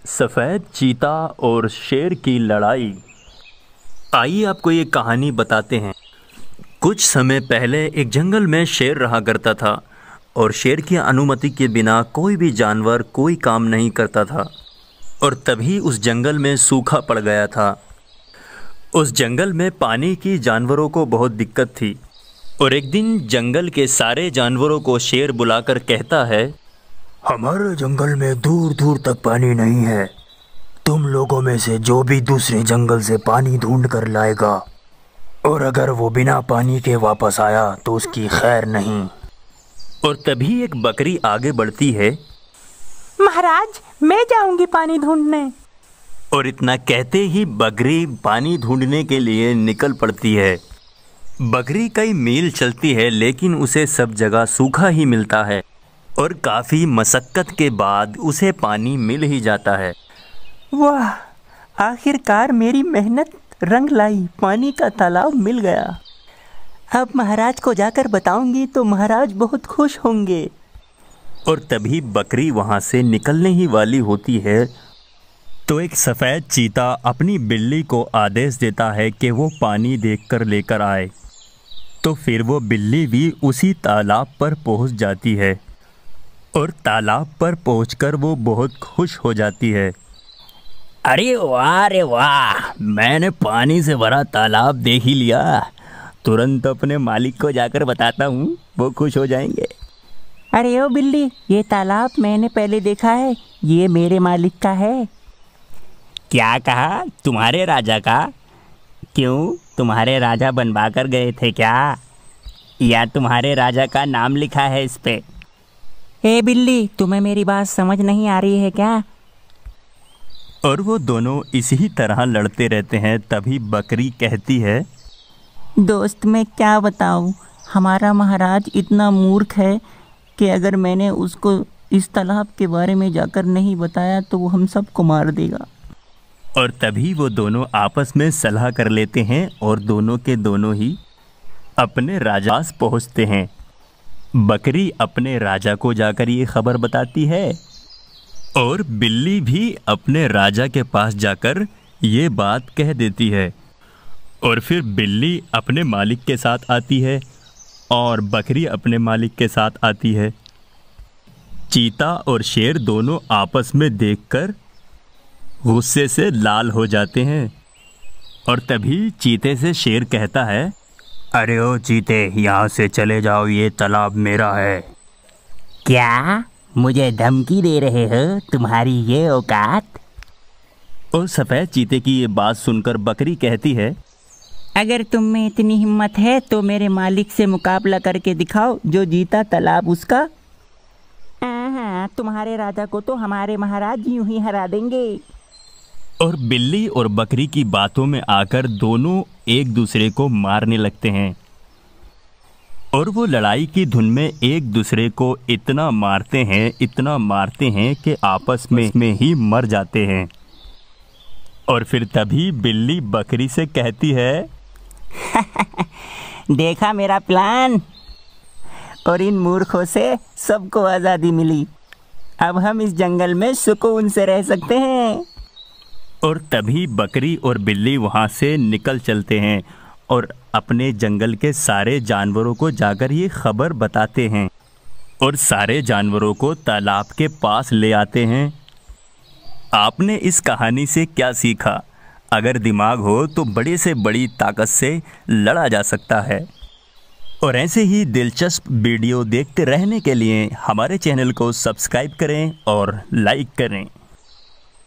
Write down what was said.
सफ़ेद चीता और शेर की लड़ाई। आइए आपको ये कहानी बताते हैं। कुछ समय पहले एक जंगल में शेर रहा करता था और शेर की अनुमति के बिना कोई भी जानवर कोई काम नहीं करता था। और तभी उस जंगल में सूखा पड़ गया था। उस जंगल में पानी की जानवरों को बहुत दिक्कत थी। और एक दिन जंगल के सारे जानवरों को शेर बुलाकर कहता है, हमारे जंगल में दूर दूर तक पानी नहीं है। तुम लोगों में से जो भी दूसरे जंगल से पानी ढूंढ कर लाएगा, और अगर वो बिना पानी के वापस आया तो उसकी खैर नहीं। और तभी एक बकरी आगे बढ़ती है, महाराज मैं जाऊंगी पानी ढूंढने। और इतना कहते ही बकरी पानी ढूंढने के लिए निकल पड़ती है। बकरी कई मील चलती है लेकिन उसे सब जगह सूखा ही मिलता है और काफ़ी मशक्क़त के बाद उसे पानी मिल ही जाता है। वाह, आखिरकार मेरी मेहनत रंग लाई, पानी का तालाब मिल गया। अब महाराज को जाकर बताऊंगी तो महाराज बहुत खुश होंगे। और तभी बकरी वहाँ से निकलने ही वाली होती है तो एक सफ़ेद चीता अपनी बिल्ली को आदेश देता है कि वो पानी देखकर लेकर आए। तो फिर वो बिल्ली भी उसी तालाब पर पहुँच जाती है और तालाब पर पहुंचकर वो बहुत खुश हो जाती है। अरे वाह रे वाह, मैंने पानी से भरा तालाब देख ही लिया। तुरंत अपने मालिक को जाकर बताता हूँ, वो खुश हो जाएंगे। अरे ओ बिल्ली, ये तालाब मैंने पहले देखा है, ये मेरे मालिक का है। क्या कहा? तुम्हारे राजा का? क्यों, तुम्हारे राजा बनवा कर गए थे क्या? या तुम्हारे राजा का नाम लिखा है इस पे? ए बिल्ली, तुम्हें मेरी बात समझ नहीं आ रही है क्या? और वो दोनों इसी तरह लड़ते रहते हैं। तभी बकरी कहती है, दोस्त मैं क्या बताऊं, हमारा महाराज इतना मूर्ख है कि अगर मैंने उसको इस तालाब के बारे में जाकर नहीं बताया तो वो हम सबको मार देगा। और तभी वो दोनों आपस में सलाह कर लेते हैं और दोनों के दोनों ही अपने राजा पास पहुँचते हैं। बकरी अपने राजा को जाकर ये खबर बताती है और बिल्ली भी अपने राजा के पास जाकर ये बात कह देती है। और फिर बिल्ली अपने मालिक के साथ आती है और बकरी अपने मालिक के साथ आती है। चीता और शेर दोनों आपस में देखकर गुस्से से लाल हो जाते हैं। और तभी चीते से शेर कहता है, अरे ओ चीते, यहाँ से चले जाओ, ये तालाब मेरा है। क्या मुझे धमकी दे रहे हो? तुम्हारी ये औकात? और सफ़ेद चीते की ये बात सुनकर बकरी कहती है, अगर तुम में इतनी हिम्मत है तो मेरे मालिक से मुकाबला करके दिखाओ, जो जीता तालाब उसका। हाँ, तुम्हारे राजा को तो हमारे महाराज यूं ही हरा देंगे। और बिल्ली और बकरी की बातों में आकर दोनों एक दूसरे को मारने लगते हैं। और वो लड़ाई की धुन में एक दूसरे को इतना मारते हैं कि आपस में ही मर जाते हैं। और फिर तभी बिल्ली बकरी से कहती है, देखा मेरा प्लान, और इन मूर्खों से सबको आज़ादी मिली। अब हम इस जंगल में सुकून से रह सकते हैं। और तभी बकरी और बिल्ली वहाँ से निकल चलते हैं और अपने जंगल के सारे जानवरों को जाकर ये खबर बताते हैं और सारे जानवरों को तालाब के पास ले आते हैं। आपने इस कहानी से क्या सीखा? अगर दिमाग हो तो बड़े से बड़ी ताकत से लड़ा जा सकता है। और ऐसे ही दिलचस्प वीडियो देखते रहने के लिए हमारे चैनल को सब्सक्राइब करें और लाइक करें।